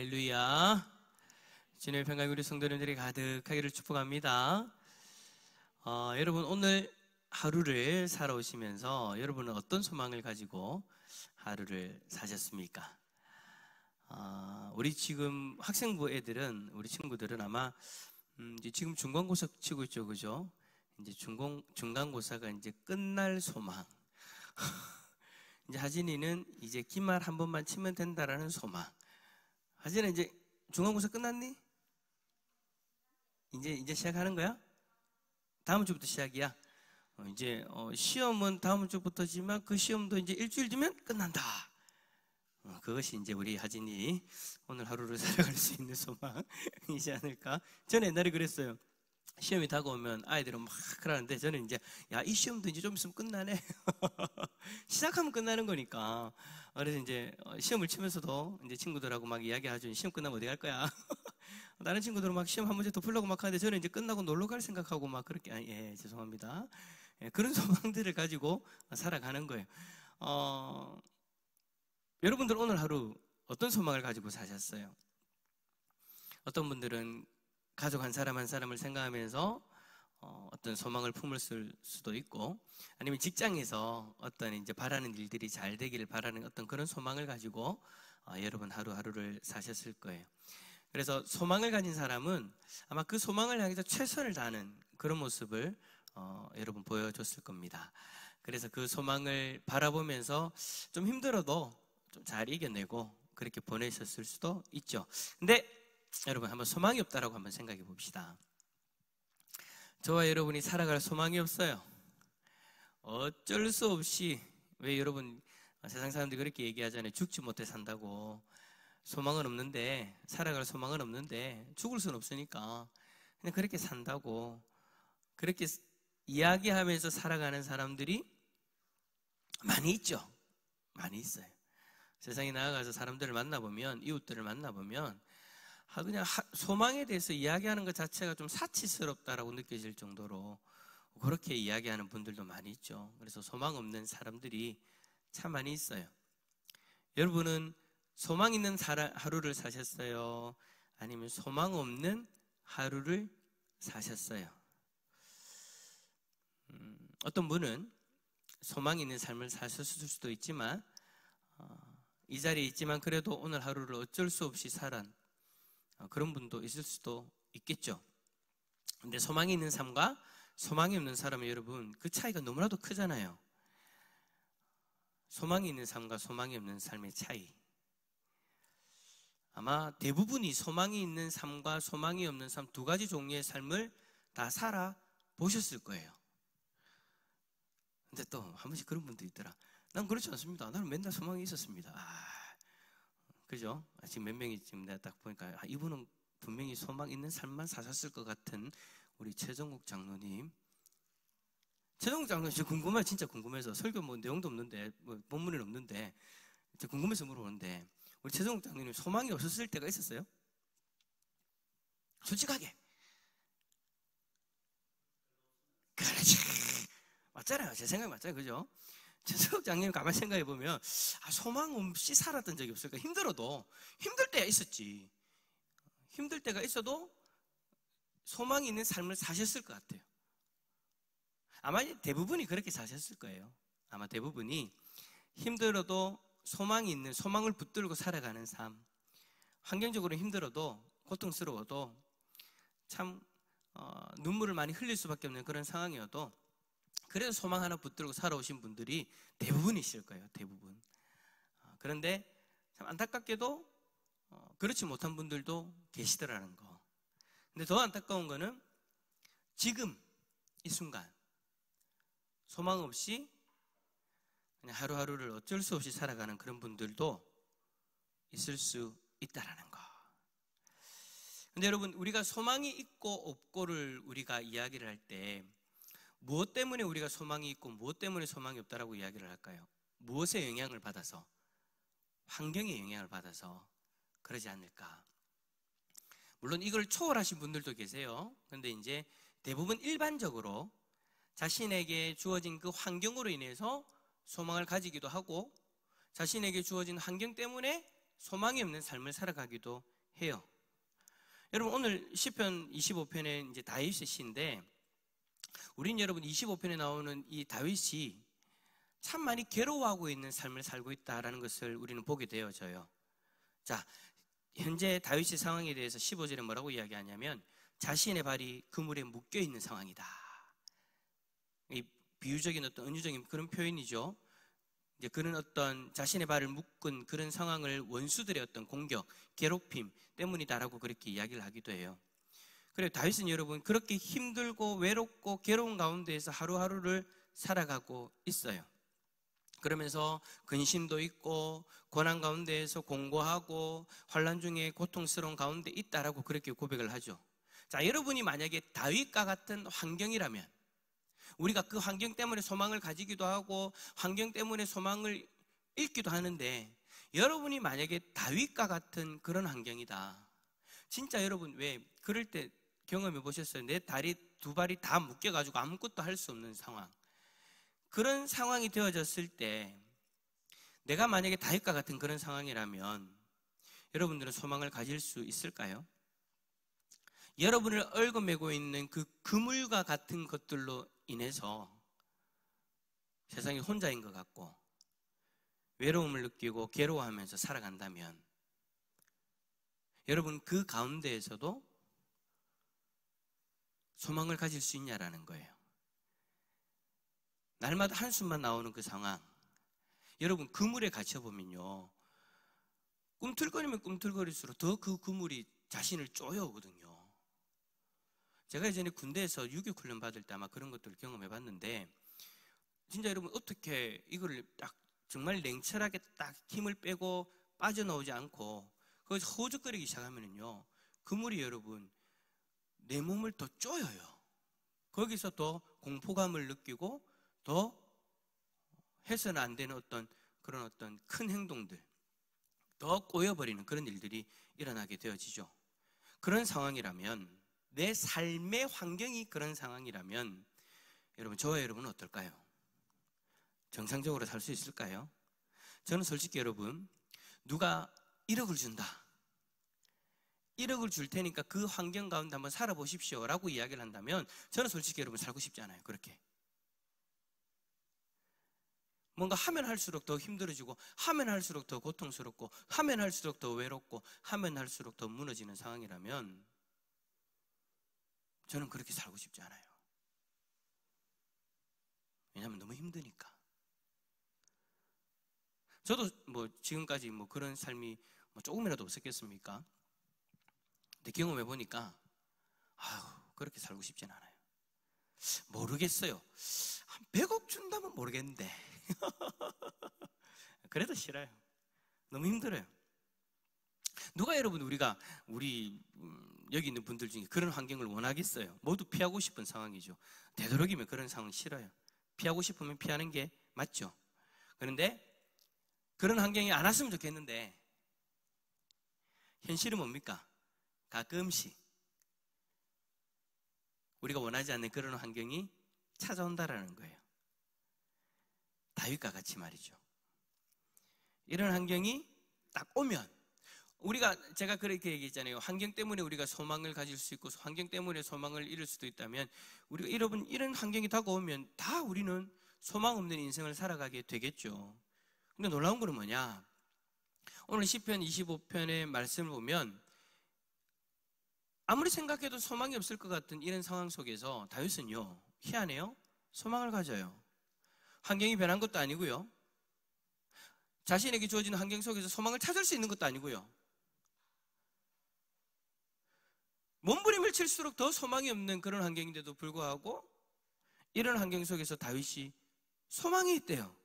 할렐루야. 주님의 평강이 우리 성도님들이 가득하기를 축복합니다. 여러분, 오늘 하루를 살아오시면서 여러분은 어떤 소망을 가지고 하루를 사셨습니까? 우리 지금 학생부 애들은, 우리 친구들은 아마 이제 지금 중간고사 치고 있죠, 그죠? 이제 중간고사가 이제 끝날 소망. 이제 하진이는 이제 기말 한 번만 치면 된다라는 소망. 하진아, 이제 중간고사 끝났니? 이제 시작하는 거야? 다음 주부터 시작이야. 이제 시험은 다음 주부터지만 그 시험도 이제 일주일 뒤면 끝난다. 그것이 이제 우리 하진이 오늘 하루를 살아갈 수 있는 소망이지 않을까? 저는 옛날에 그랬어요. 시험이 다가오면 아이들은 막 그러는데 저는 이제 이 시험도 이제 좀 있으면 끝나네. 시작하면 끝나는 거니까. 그래서 이제 시험을 치면서도 이제 친구들하고 막 이야기하죠. 시험 끝나면 어디 갈 거야? 다른 친구들은 막 시험 한 문제 더 풀려고 막 하는데 저는 이제 끝나고 놀러 갈 생각하고 막 그렇게 죄송합니다. 그런 소망들을 가지고 살아가는 거예요. 여러분들 오늘 하루 어떤 소망을 가지고 사셨어요? 어떤 분들은 가족 한 사람 한 사람을 생각하면서 어떤 소망을 품을 수도 있고, 아니면 직장에서 어떤 이제 바라는 일들이 잘 되기를 바라는 어떤 그런 소망을 가지고 여러분 하루하루를 사셨을 거예요. 그래서 소망을 가진 사람은 아마 그 소망을 향해서 최선을 다하는 그런 모습을 여러분 보여줬을 겁니다. 그래서 그 소망을 바라보면서 좀 힘들어도 좀 잘 이겨내고 그렇게 보내셨을 수도 있죠. 근데 여러분, 한번 소망이 없다라고 한번 생각해 봅시다. 저와 여러분이 살아갈 소망이 없어요. 어쩔 수 없이, 왜 여러분 세상 사람들이 그렇게 얘기하잖아요. 죽지 못해 산다고. 소망은 없는데, 살아갈 소망은 없는데 죽을 수는 없으니까 그냥 그렇게 산다고, 그렇게 이야기하면서 살아가는 사람들이 많이 있죠. 많이 있어요. 세상에 나아가서 사람들을 만나보면, 이웃들을 만나보면 그냥 소망에 대해서 이야기하는 것 자체가 좀 사치스럽다라고 느껴질 정도로 그렇게 이야기하는 분들도 많이 있죠. 그래서 소망 없는 사람들이 참 많이 있어요. 여러분은 소망 있는 하루를 사셨어요? 아니면 소망 없는 하루를 사셨어요? 어떤 분은 소망 있는 삶을 사셨을 수도 있지만, 이 자리에 있지만 그래도 오늘 하루를 어쩔 수 없이 살은 그런 분도 있을 수도 있겠죠. 근데 소망이 있는 삶과 소망이 없는 사람은 여러분, 그 차이가 너무나도 크잖아요. 소망이 있는 삶과 소망이 없는 삶의 차이. 아마 대부분이 소망이 있는 삶과 소망이 없는 삶, 두 가지 종류의 삶을 다 살아보셨을 거예요. 근데 또 한 번씩 그런 분도 있더라. 난 그렇지 않습니다. 나는 맨날 소망이 있었습니다. 그죠? 지금 몇 명이 지금 내가 딱 보니까 이분은 분명히 소망 있는 삶만 사셨을 것 같은 우리 최정국 장로님. 최정국 장로님 진짜 궁금해서, 설교 뭐 내용도 없는데, 뭐 본문은 없는데 진짜 궁금해서 물어보는데, 우리 최정국 장로님 소망이 없었을 때가 있었어요? 솔직하게. 그렇지. 맞잖아요. 제 생각이 맞잖아요. 그죠? 최정국 장로님 가만히 생각해보면 소망 없이 살았던 적이 없을까? 힘들어도, 힘들 때가 있었지. 힘들 때가 있어도 소망이 있는 삶을 사셨을 것 같아요. 아마 대부분이 그렇게 사셨을 거예요. 아마 대부분이 힘들어도 소망이 있는, 소망을 붙들고 살아가는 삶, 환경적으로 힘들어도, 고통스러워도, 참 눈물을 많이 흘릴 수밖에 없는 그런 상황이어도 그래도 소망 하나 붙들고 살아오신 분들이 대부분이실 거예요. 대부분. 그런데 참 안타깝게도 그렇지 못한 분들도 계시더라는 거. 근데 더 안타까운 거는 지금 이 순간 소망 없이 그냥 하루하루를 어쩔 수 없이 살아가는 그런 분들도 있을 수 있다라는 거. 근데 여러분, 우리가 소망이 있고 없고를 우리가 이야기를 할 때 무엇 때문에 우리가 소망이 있고 무엇 때문에 소망이 없다라고 이야기를 할까요? 무엇의 영향을 받아서? 환경의 영향을 받아서 그러지 않을까? 물론 이걸 초월하신 분들도 계세요. 그런데 이제 대부분 일반적으로 자신에게 주어진 그 환경으로 인해서 소망을 가지기도 하고, 자신에게 주어진 환경 때문에 소망이 없는 삶을 살아가기도 해요. 여러분, 오늘 시편 25편에 이제 다윗의 시인데, 우린 여러분 25편에 나오는 이 다윗이 참 많이 괴로워하고 있는 삶을 살고 있다라는 것을 우리는 보게 되어져요. 자, 현재 다윗의 상황에 대해서 15절에 뭐라고 이야기하냐면, 자신의 발이 그물에 묶여 있는 상황이다. 이 비유적인 어떤 은유적인 그런 표현이죠. 이제 그런 어떤 자신의 발을 묶은 그런 상황을 원수들의 어떤 공격, 괴롭힘 때문이다라고 그렇게 이야기를 하기도 해요. 그래서 다윗은 여러분 그렇게 힘들고 외롭고 괴로운 가운데에서 하루하루를 살아가고 있어요. 그러면서 근심도 있고 고난 가운데에서 공고하고 환난 중에 고통스러운 가운데 있다라고 그렇게 고백을 하죠. 자, 여러분이 만약에 다윗과 같은 환경이라면, 우리가 그 환경 때문에 소망을 가지기도 하고 환경 때문에 소망을 잃기도 하는데, 여러분이 만약에 다윗과 같은 그런 환경이다. 진짜 여러분 왜 그럴 때 경험해 보셨어요? 내 다리 두 발이 다 묶여가지고 아무것도 할 수 없는 상황. 그런 상황이 되어졌을 때 내가 만약에 다윗과 같은 그런 상황이라면 여러분들은 소망을 가질 수 있을까요? 여러분을 얽어매고 있는 그 그물과 같은 것들로 인해서 세상에 혼자인 것 같고 외로움을 느끼고 괴로워하면서 살아간다면 여러분 그 가운데에서도 소망을 가질 수 있냐라는 거예요. 날마다 한숨만 나오는 그 상황, 여러분 그물에 갇혀보면요, 꿈틀거리면 꿈틀거릴수록 더 그 그물이 자신을 쪼여오거든요. 제가 예전에 군대에서 유교훈련 받을 때 아마 그런 것들을 경험해봤는데, 진짜 여러분 어떻게 이거를 딱 정말 냉철하게 딱 힘을 빼고 빠져나오지 않고 거기서 허우적거리기 시작하면은요, 그물이 여러분 내 몸을 더 쪼여요. 거기서 더 공포감을 느끼고 더 해서는 안 되는 그런 어떤 큰 행동들, 더 꼬여버리는 그런 일들이 일어나게 되어지죠. 그런 상황이라면, 내 삶의 환경이 그런 상황이라면 여러분, 저와 여러분은 어떨까요? 정상적으로 살 수 있을까요? 저는 솔직히 여러분, 누가 1억을 준다, 1억을 줄 테니까 그 환경 가운데 한번 살아보십시오 라고 이야기를 한다면 저는 솔직히 여러분 살고 싶지 않아요. 그렇게 뭔가 하면 할수록 더 힘들어지고, 하면 할수록 더 고통스럽고, 하면 할수록 더 외롭고, 하면 할수록 더 무너지는 상황이라면 저는 그렇게 살고 싶지 않아요. 왜냐하면 너무 힘드니까. 저도 지금까지 그런 삶이 조금이라도 없었겠습니까? 근데 경험해 보니까 그렇게 살고 싶진 않아요. 모르겠어요. 한 100억 준다면 모르겠는데 그래도 싫어요. 너무 힘들어요. 누가 여러분 우리 여기 있는 분들 중에 그런 환경을 원하겠어요? 모두 피하고 싶은 상황이죠. 되도록이면 그런 상황 싫어요. 피하고 싶으면 피하는 게 맞죠. 그런데 그런 환경이 안 왔으면 좋겠는데 현실은 뭡니까? 가끔씩 우리가 원하지 않는 그런 환경이 찾아온다라는 거예요. 다윗과 같이 말이죠. 이런 환경이 딱 오면 제가 그렇게 얘기했잖아요. 환경 때문에 우리가 소망을 가질 수 있고 환경 때문에 소망을 잃을 수도 있다면, 우리가 여러분 이런 환경이 다가오면 다 우리는 소망 없는 인생을 살아가게 되겠죠. 근데 놀라운 건 뭐냐? 오늘 시편 25편의 말씀을 보면 아무리 생각해도 소망이 없을 것 같은 이런 상황 속에서 다윗은요, 희한해요. 소망을 가져요. 환경이 변한 것도 아니고요, 자신에게 주어지는 환경 속에서 소망을 찾을 수 있는 것도 아니고요, 몸부림을 칠수록 더 소망이 없는 그런 환경인데도 불구하고 이런 환경 속에서 다윗이 소망이 있대요.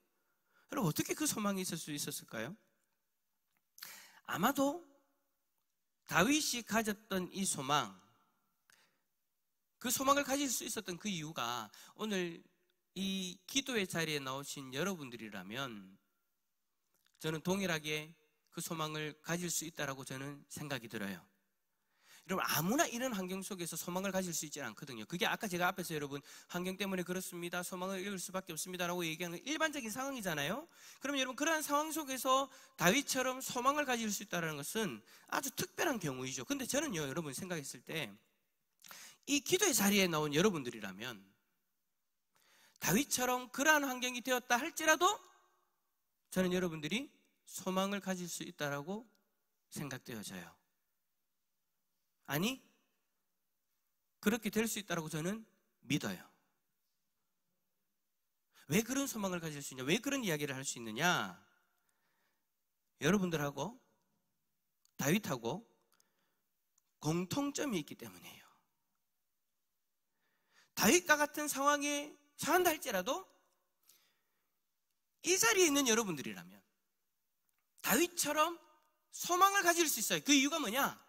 여러분 어떻게 그 소망이 있을 수 있었을까요? 아마도 다윗이 가졌던 이 소망, 그 소망을 가질 수 있었던 그 이유가 오늘 이 기도의 자리에 나오신 여러분들이라면 저는 동일하게 그 소망을 가질 수 있다라고 저는 생각이 들어요. 여러분, 아무나 이런 환경 속에서 소망을 가질 수 있지는 않거든요. 그게 아까 제가 앞에서 여러분, 환경 때문에 그렇습니다, 소망을 잃을 수밖에 없습니다라고 얘기하는 일반적인 상황이잖아요. 그럼 여러분, 그러한 상황 속에서 다윗처럼 소망을 가질 수 있다는 것은 아주 특별한 경우이죠. 근데 저는요, 여러분 생각했을 때 이 기도의 자리에 나온 여러분들이라면 다윗처럼 그러한 환경이 되었다 할지라도 저는 여러분들이 소망을 가질 수 있다라고 생각되어져요. 아니, 그렇게 될 수 있다고 저는 믿어요. 왜 그런 소망을 가질 수 있냐? 왜 그런 이야기를 할 수 있느냐? 여러분들하고 다윗하고 공통점이 있기 때문이에요. 다윗과 같은 상황에 처한다 할지라도 이 자리에 있는 여러분들이라면 다윗처럼 소망을 가질 수 있어요. 그 이유가 뭐냐?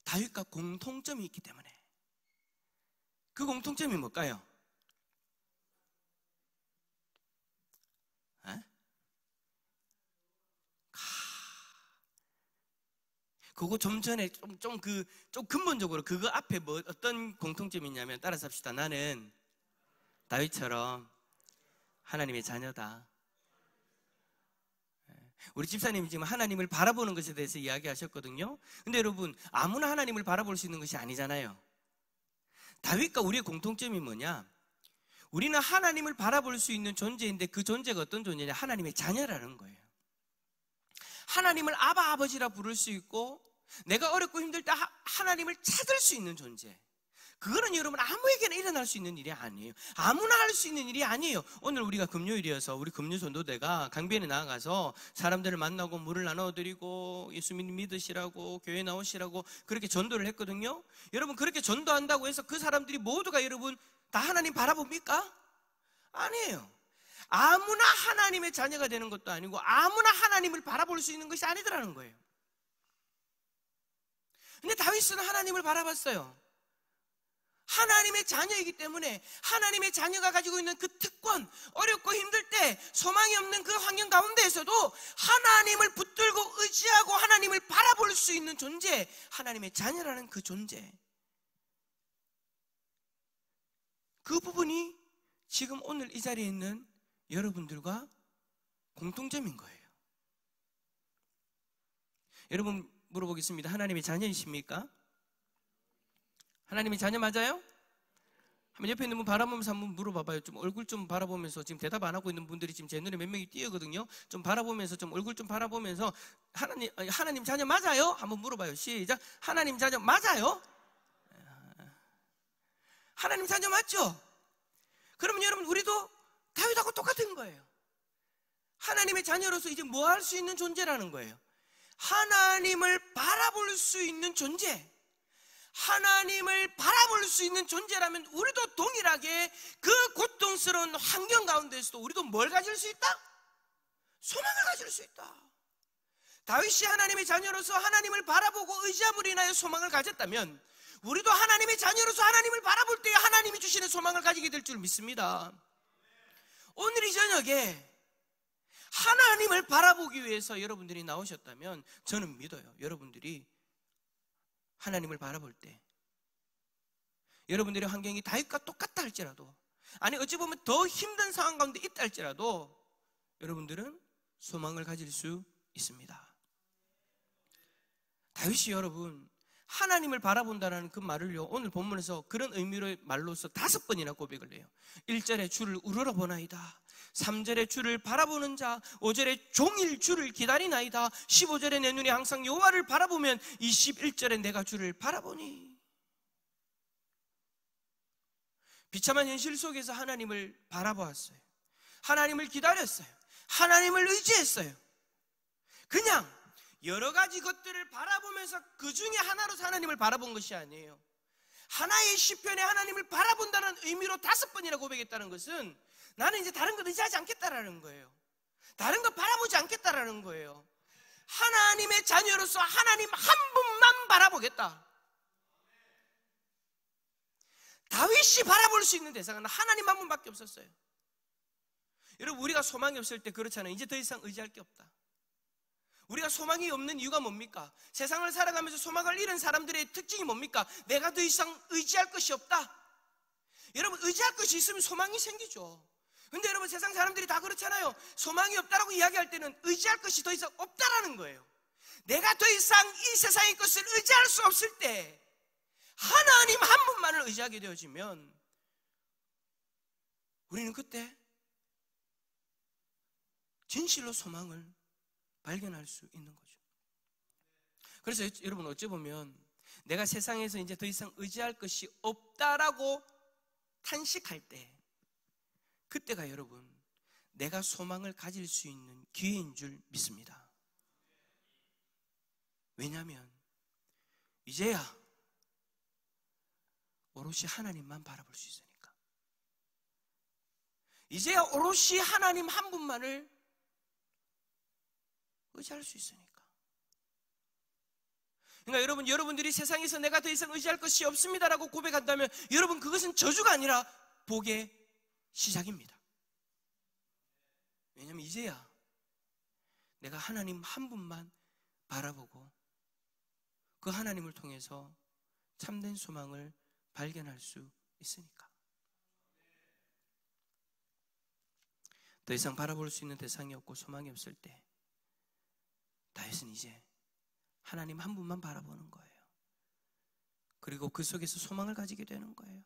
다윗과 공통점이 있기 때문에. 그 공통점이 뭘까요? 그거 좀 전에 좀 근본적으로 그거 앞에 뭐 어떤 공통점이 있냐면, 따라서 합시다. 나는 다윗처럼 하나님의 자녀다. 우리 집사님이 지금 하나님을 바라보는 것에 대해서 이야기하셨거든요. 근데 여러분, 아무나 하나님을 바라볼 수 있는 것이 아니잖아요. 다윗과 우리의 공통점이 뭐냐? 우리는 하나님을 바라볼 수 있는 존재인데 그 존재가 어떤 존재냐? 하나님의 자녀라는 거예요. 하나님을 아바 아버지라 부를 수 있고, 내가 어렵고 힘들 때 하나님을 찾을 수 있는 존재. 그거는 여러분 아무에게나 일어날 수 있는 일이 아니에요. 아무나 할 수 있는 일이 아니에요. 오늘 우리가 금요일이어서 우리 금요전도대가 강변에 나아가서 사람들을 만나고 물을 나눠드리고 예수 믿으시라고 교회 나오시라고 그렇게 전도를 했거든요. 여러분, 그렇게 전도한다고 해서 그 사람들이 모두가 여러분 다 하나님 바라봅니까? 아니에요. 아무나 하나님의 자녀가 되는 것도 아니고 아무나 하나님을 바라볼 수 있는 것이 아니더라는 거예요. 근데 다윗은 하나님을 바라봤어요. 하나님의 자녀이기 때문에 하나님의 자녀가 가지고 있는 그 특권, 어렵고 힘들 때 소망이 없는 그 환경 가운데에서도 하나님을 붙들고 의지하고 하나님을 바라볼 수 있는 존재, 하나님의 자녀라는 그 존재, 그 부분이 지금 오늘 이 자리에 있는 여러분들과 공통점인 거예요. 여러분, 물어보겠습니다. 하나님의 자녀이십니까? 하나님의 자녀 맞아요? 한번 옆에 있는 분 바라보면서 한번 물어봐봐요. 좀 얼굴 좀 바라보면서, 지금 대답 안 하고 있는 분들이 지금 제 눈에 몇 명이 띄어거든요. 좀 바라보면서, 좀 얼굴 좀 바라보면서 하나님 자녀 맞아요? 한번 물어봐요. 시작. 하나님 자녀 맞아요? 하나님 자녀 맞죠? 그러면 여러분, 우리도 다윗하고 똑같은 거예요. 하나님의 자녀로서 이제 뭐 할 수 있는 존재라는 거예요. 하나님을 바라볼 수 있는 존재, 하나님을 바라볼 수 있는 존재라면 우리도 동일하게 그 고통스러운 환경 가운데서도 우리도 뭘 가질 수 있다? 소망을 가질 수 있다. 다윗이 하나님의 자녀로서 하나님을 바라보고 의지함으로 인하여 소망을 가졌다면 우리도 하나님의 자녀로서 하나님을 바라볼 때 하나님이 주시는 소망을 가지게 될 줄 믿습니다. 오늘 이 저녁에 하나님을 바라보기 위해서 여러분들이 나오셨다면 저는 믿어요. 여러분들이 하나님을 바라볼 때 여러분들의 환경이 다윗과 똑같다 할지라도, 아니 어찌 보면 더 힘든 상황 가운데 있다 할지라도 여러분들은 소망을 가질 수 있습니다. 다윗이 여러분 하나님을 바라본다는 그 말을요, 오늘 본문에서 그런 의미로 말로서 5번이나 고백을 해요. 1절에 주를 우러러보나이다, 3절에 주를 바라보는 자, 5절에 종일 주를 기다리나이다, 15절에 내 눈이 항상 여호와를 바라보면, 21절에 내가 주를 바라보니. 비참한 현실 속에서 하나님을 바라보았어요. 하나님을 기다렸어요. 하나님을 의지했어요. 그냥 여러 가지 것들을 바라보면서 그 중에 하나로 하나님을 바라본 것이 아니에요. 하나의 시편에 하나님을 바라본다는 의미로 5번이나 고백했다는 것은 나는 이제 다른 것 의지하지 않겠다라는 거예요. 다른 것 바라보지 않겠다라는 거예요. 하나님의 자녀로서 하나님 한 분만 바라보겠다. 다윗이 바라볼 수 있는 대상은 하나님 한 분밖에 없었어요. 여러분, 우리가 소망이 없을 때 그렇잖아요. 이제 더 이상 의지할 게 없다. 우리가 소망이 없는 이유가 뭡니까? 세상을 살아가면서 소망을 잃은 사람들의 특징이 뭡니까? 내가 더 이상 의지할 것이 없다. 여러분, 의지할 것이 있으면 소망이 생기죠. 근데 여러분, 세상 사람들이 다 그렇잖아요. 소망이 없다라고 이야기할 때는 의지할 것이 더 이상 없다라는 거예요. 내가 더 이상 이 세상의 것을 의지할 수 없을 때 하나님 한 분만을 의지하게 되어지면 우리는 그때 진실로 소망을 발견할 수 있는 거죠. 그래서 여러분, 어찌 보면 내가 세상에서 이제 더 이상 의지할 것이 없다라고 탄식할 때, 그때가 여러분, 내가 소망을 가질 수 있는 기회인 줄 믿습니다. 왜냐하면 이제야 오롯이 하나님만 바라볼 수 있으니까. 이제야 오롯이 하나님 한 분만을 의지할 수 있으니까. 그러니까 여러분, 여러분들이 세상에서 내가 더 이상 의지할 것이 없습니다라고 고백한다면 여러분, 그것은 저주가 아니라 복의 시작입니다. 왜냐하면 이제야 내가 하나님 한 분만 바라보고 그 하나님을 통해서 참된 소망을 발견할 수 있으니까. 더 이상 바라볼 수 있는 대상이 없고 소망이 없을 때 다윗은 이제 하나님 한 분만 바라보는 거예요. 그리고 그 속에서 소망을 가지게 되는 거예요.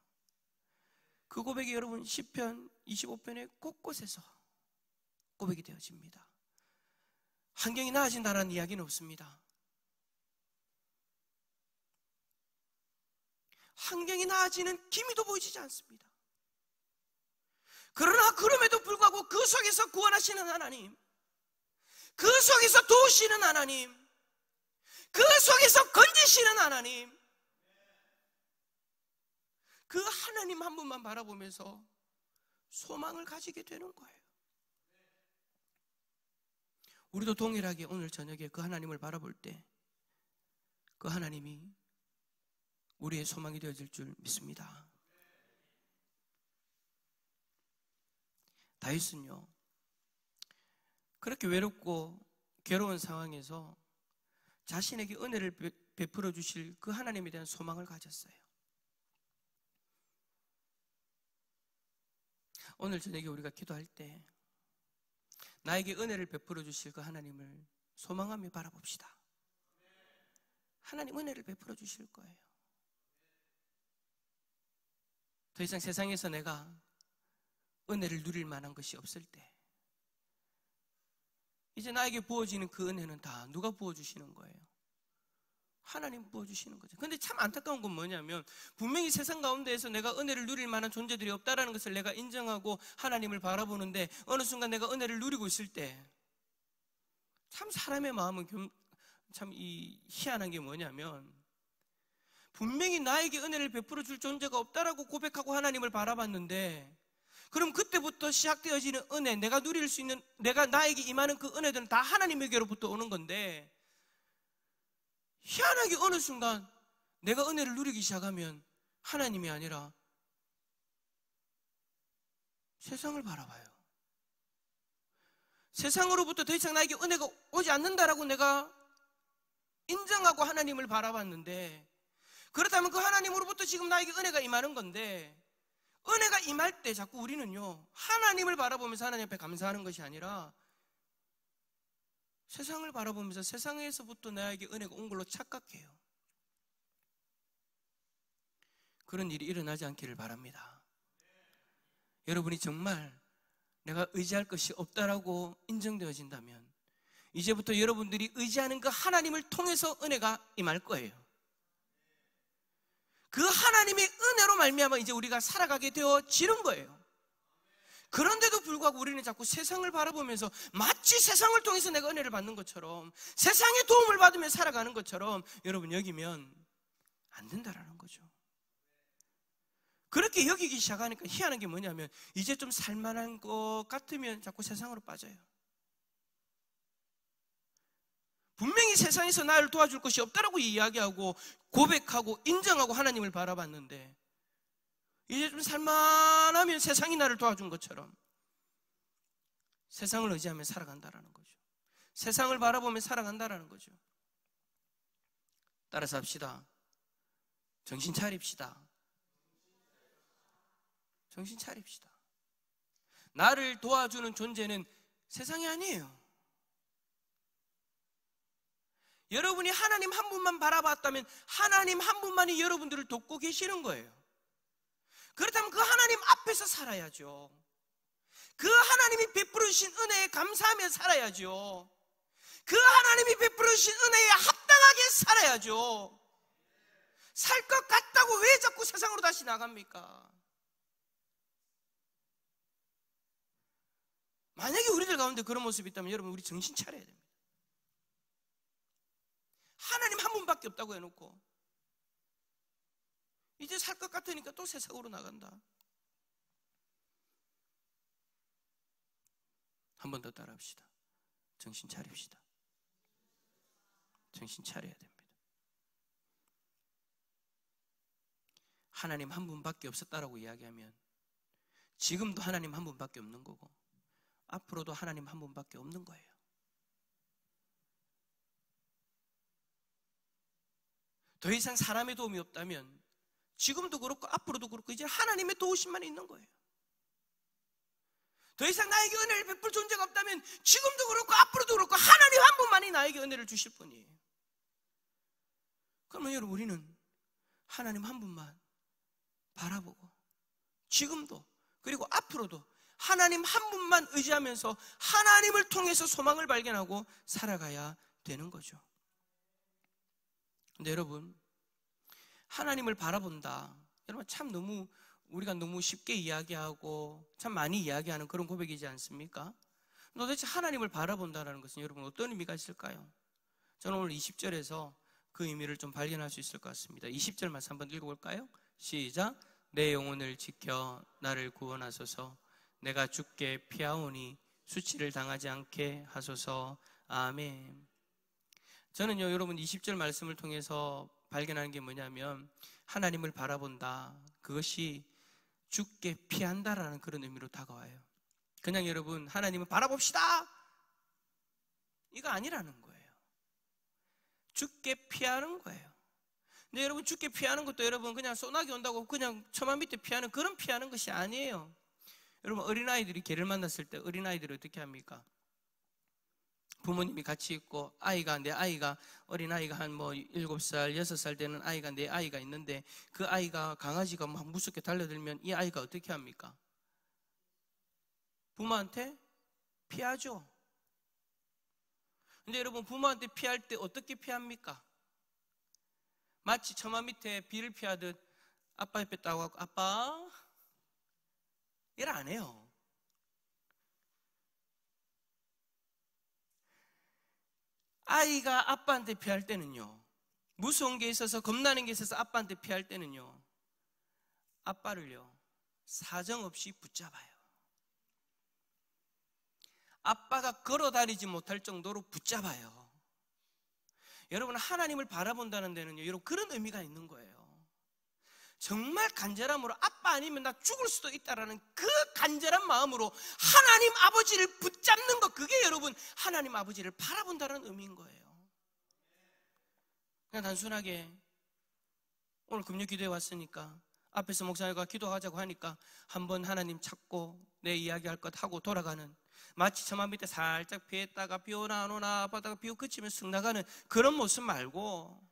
그 고백이 여러분 시편 25편의 곳곳에서 고백이 되어집니다. 환경이 나아진다는 이야기는 없습니다. 환경이 나아지는 기미도 보이지 않습니다. 그러나 그럼에도 불구하고 그 속에서 구원하시는 하나님, 그 속에서 도우시는 하나님, 그 속에서 건지시는 하나님, 그 하나님 한 분만 바라보면서 소망을 가지게 되는 거예요. 우리도 동일하게 오늘 저녁에 그 하나님을 바라볼 때 그 하나님이 우리의 소망이 되어질 줄 믿습니다. 다윗은요, 그렇게 외롭고 괴로운 상황에서 자신에게 은혜를 베풀어 주실 그 하나님에 대한 소망을 가졌어요. 오늘 저녁에 우리가 기도할 때 나에게 은혜를 베풀어 주실 그 하나님을 소망하며 바라봅시다. 하나님 은혜를 베풀어 주실 거예요. 더 이상 세상에서 내가 은혜를 누릴 만한 것이 없을 때 이제 나에게 부어지는 그 은혜는 다 누가 부어주시는 거예요? 하나님 부어주시는 거죠. 근데 참 안타까운 건 뭐냐면 분명히 세상 가운데에서 내가 은혜를 누릴 만한 존재들이 없다라는 것을 내가 인정하고 하나님을 바라보는데 어느 순간 내가 은혜를 누리고 있을 때 참 사람의 마음은 참 희한한 게 뭐냐면 분명히 나에게 은혜를 베풀어 줄 존재가 없다라고 고백하고 하나님을 바라봤는데 그럼 그때부터 시작되어지는 은혜, 내가 누릴 수 있는, 내가 나에게 임하는 그 은혜들은 다 하나님에게로부터 오는 건데 희한하게 어느 순간 내가 은혜를 누리기 시작하면 하나님이 아니라 세상을 바라봐요. 세상으로부터 더 이상 나에게 은혜가 오지 않는다라고 내가 인정하고 하나님을 바라봤는데 그렇다면 그 하나님으로부터 지금 나에게 은혜가 임하는 건데 은혜가 임할 때 자꾸 우리는요 하나님을 바라보면서 하나님 앞에 감사하는 것이 아니라 세상을 바라보면서 세상에서부터 나에게 은혜가 온 걸로 착각해요. 그런 일이 일어나지 않기를 바랍니다. 여러분이 정말 내가 의지할 것이 없다라고 인정되어진다면 이제부터 여러분들이 의지하는 그 하나님을 통해서 은혜가 임할 거예요. 그 하나님의 은혜로 말미암아 이제 우리가 살아가게 되어지는 거예요. 그런데도 불구하고 우리는 자꾸 세상을 바라보면서 마치 세상을 통해서 내가 은혜를 받는 것처럼 세상의 도움을 받으며 살아가는 것처럼 여러분 여기면 안 된다라는 거죠. 그렇게 여기기 시작하니까 희한한 게 뭐냐면 이제 좀 살만한 것 같으면 자꾸 세상으로 빠져요. 분명히 세상에서 나를 도와줄 것이 없다라고 이야기하고 고백하고 인정하고 하나님을 바라봤는데 이제 좀 살만하면 세상이 나를 도와준 것처럼 세상을 의지하며 살아간다라는 거죠. 세상을 바라보며 살아간다라는 거죠. 따라서 합시다. 정신 차립시다. 정신 차립시다. 나를 도와주는 존재는 세상이 아니에요. 여러분이 하나님 한 분만 바라봤다면 하나님 한 분만이 여러분들을 돕고 계시는 거예요. 그렇다면 그 하나님 앞에서 살아야죠. 그 하나님이 베풀어 주신 은혜에 감사하며 살아야죠. 그 하나님이 베풀어 주신 은혜에 합당하게 살아야죠. 살 것 같다고 왜 자꾸 세상으로 다시 나갑니까? 만약에 우리들 가운데 그런 모습이 있다면 여러분, 우리 정신 차려야 됩니다. 하나님 한 분밖에 없다고 해놓고 이제 살 것 같으니까 또 세상으로 나간다. 한 번 더 따라합시다. 정신 차립시다. 정신 차려야 됩니다. 하나님 한 분밖에 없었다라고 이야기하면 지금도 하나님 한 분밖에 없는 거고 앞으로도 하나님 한 분밖에 없는 거예요. 더 이상 사람의 도움이 없다면 지금도 그렇고 앞으로도 그렇고 이제 하나님의 도우심만 있는 거예요. 더 이상 나에게 은혜를 베풀 존재가 없다면 지금도 그렇고 앞으로도 그렇고 하나님 한 분만이 나에게 은혜를 주실 분이에요. 그러면 여러분, 우리는 하나님 한 분만 바라보고 지금도 그리고 앞으로도 하나님 한 분만 의지하면서 하나님을 통해서 소망을 발견하고 살아가야 되는 거죠. 근데 여러분, 하나님을 바라본다, 여러분 참 우리가 너무 쉽게 이야기하고 참 많이 이야기하는 그런 고백이지 않습니까? 도대체 하나님을 바라본다는 것은 여러분 어떤 의미가 있을까요? 저는 오늘 20절에서 그 의미를 좀 발견할 수 있을 것 같습니다. 20절 말씀 한번 읽어볼까요? 시작. 내 영혼을 지켜 나를 구원하소서. 내가 주께 피하오니 수치를 당하지 않게 하소서. 아멘. 저는요, 여러분 20절 말씀을 통해서 발견하는 게 뭐냐면 하나님을 바라본다, 그것이 주께 피한다라는 그런 의미로 다가와요. 그냥 여러분 하나님을 바라봅시다 이거 아니라는 거예요. 주께 피하는 거예요. 근데 여러분, 주께 피하는 것도 여러분 그냥 소나기 온다고 그냥 처마 밑에 피하는 그런 피하는 것이 아니에요. 여러분, 어린아이들이 개를 만났을 때 어린아이들이 어떻게 합니까? 부모님이 같이 있고 내 아이가 어린아이가 한 7살, 6살 되는 아이가 내 아이가 있는데 그 아이가 강아지가 막 무섭게 달려들면 이 아이가 어떻게 합니까? 부모한테 피하죠. 근데 여러분, 부모한테 피할 때 어떻게 피합니까? 마치 처마 밑에 비를 피하듯 아빠 옆에 딱 와서 아빠 이래 안 해요. 아이가 아빠한테 피할 때는요, 무서운 게 있어서 겁나는 게 있어서 아빠한테 피할 때는요, 아빠를요 사정없이 붙잡아요. 아빠가 걸어다니지 못할 정도로 붙잡아요. 여러분, 하나님을 바라본다는 데는요, 여러분 그런 의미가 있는 거예요. 정말 간절함으로 아빠 아니면 나 죽을 수도 있다라는 그 간절한 마음으로 하나님 아버지를 붙잡는 것, 그게 여러분 하나님 아버지를 바라본다는 의미인 거예요. 그냥 단순하게 오늘 금요 기도에 왔으니까 앞에서 목사님과 기도하자고 하니까 한번 하나님 찾고 내 이야기할 것 하고 돌아가는, 마치 처마 밑에 살짝 피했다가 비 오나 안 오나 바다가 비 오고 그치면 쓱 나가는 그런 모습 말고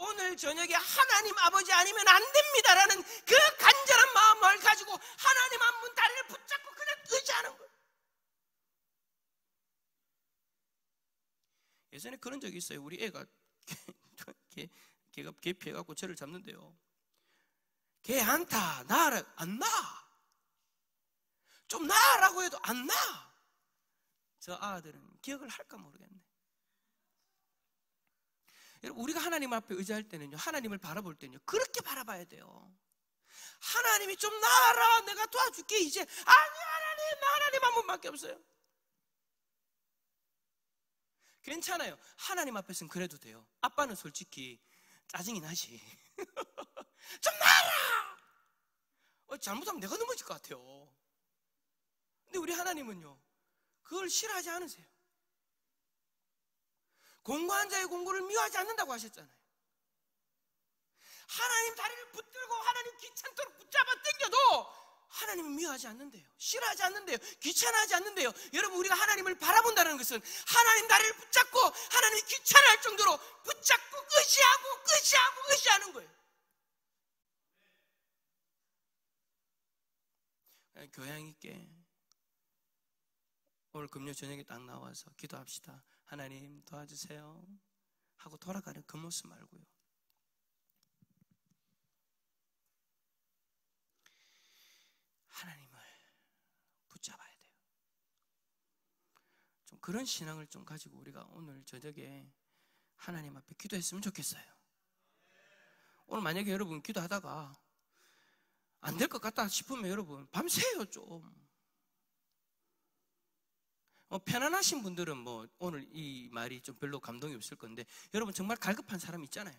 오늘 저녁에 하나님 아버지 아니면 안 됩니다라는 그 간절한 마음을 가지고 하나님 한 분 다리를 붙잡고 그냥 의지하는 거예요. 예전에 그런 적이 있어요. 우리 애가 걔가 개 피해갖고 저를 잡는데요, 걔 안타 나라 안 나, 좀 나라고 해도 안 나. 저 아들은 기억을 할까 모르겠네. 여러분, 우리가 하나님 앞에 의지할 때는요, 하나님을 바라볼 때는요 그렇게 바라봐야 돼요. 하나님이 좀 나아라, 내가 도와줄게. 이제 아니, 하나님, 나 하나님 한 분밖에 없어요. 괜찮아요. 하나님 앞에서는 그래도 돼요. 아빠는 솔직히 짜증이 나지. 좀 나아라. 잘못하면 내가 넘어질 것 같아요. 근데 우리 하나님은요 그걸 싫어하지 않으세요. 공부한 자의 공부를 미워하지 않는다고 하셨잖아요. 하나님 다리를 붙들고 하나님 귀찮도록 붙잡아 당겨도 하나님은 미워하지 않는데요. 싫어하지 않는데요. 귀찮아하지 않는데요. 여러분, 우리가 하나님을 바라본다는 것은 하나님 다리를 붙잡고 하나님이 귀찮아할 정도로 붙잡고 의지하는 거예요. 교양 있게 오늘 금요 저녁에 딱 나와서 기도합시다. 하나님 도와주세요 하고 돌아가는 그 모습 말고요. 하나님을 붙잡아야 돼요. 좀 그런 신앙을 좀 가지고 우리가 오늘 저녁에 하나님 앞에 기도했으면 좋겠어요. 오늘 만약에 여러분 기도하다가 안 될 것 같다 싶으면 여러분 밤새요. 좀 편안하신 분들은 오늘 이 말이 좀 별로 감동이 없을 건데, 여러분 정말 갈급한 사람 있잖아요.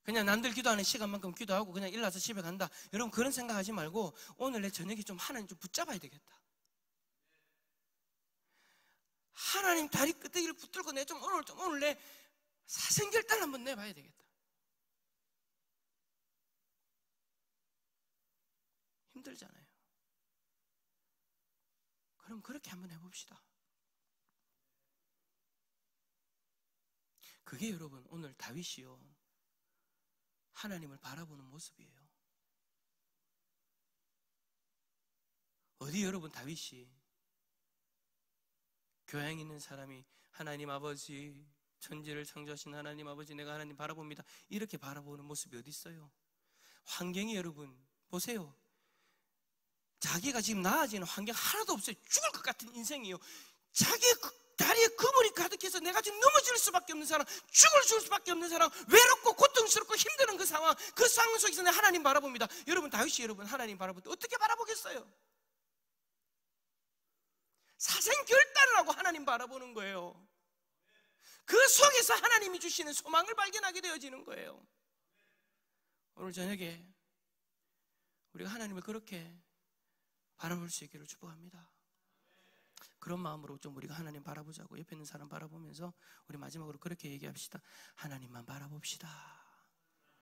그냥 남들 기도하는 시간만큼 기도하고 그냥 일어나서 집에 간다. 여러분 그런 생각하지 말고 오늘 내 저녁에 좀 하나님 좀 붙잡아야 되겠다. 하나님 다리 끄떡이를 붙들고 내 좀 오늘 내 사생결단 한번 내봐야 되겠다. 힘들잖아요. 그럼 그렇게 한번 해봅시다. 그게 여러분 오늘 다윗이요 하나님을 바라보는 모습이에요. 어디 여러분 다윗이 교양 있는 사람이 하나님 아버지, 천지를 창조하신 하나님 아버지, 내가 하나님 바라봅니다 이렇게 바라보는 모습이 어디 있어요? 환경이 여러분 보세요. 자기가 지금 나아지는 환경 하나도 없어요. 죽을 것 같은 인생이에요. 자기의 다리에 그물이 가득해서 내가 지금 넘어질 수밖에 없는 사람, 죽을 수밖에 없는 사람, 외롭고 고통스럽고 힘드는 그 상황 속에서 내가 하나님 바라봅니다. 여러분 다윗이 여러분 하나님 바라볼 때 어떻게 바라보겠어요? 사생결단을 하고 하나님 바라보는 거예요. 그 속에서 하나님이 주시는 소망을 발견하게 되어지는 거예요. 오늘 저녁에 우리가 하나님을 그렇게 바라볼 수 있기를 축복합니다. 그런 마음으로 좀 우리가 하나님 바라보자고, 옆에 있는 사람 바라보면서 우리 마지막으로 그렇게 얘기합시다. 하나님만 바라봅시다.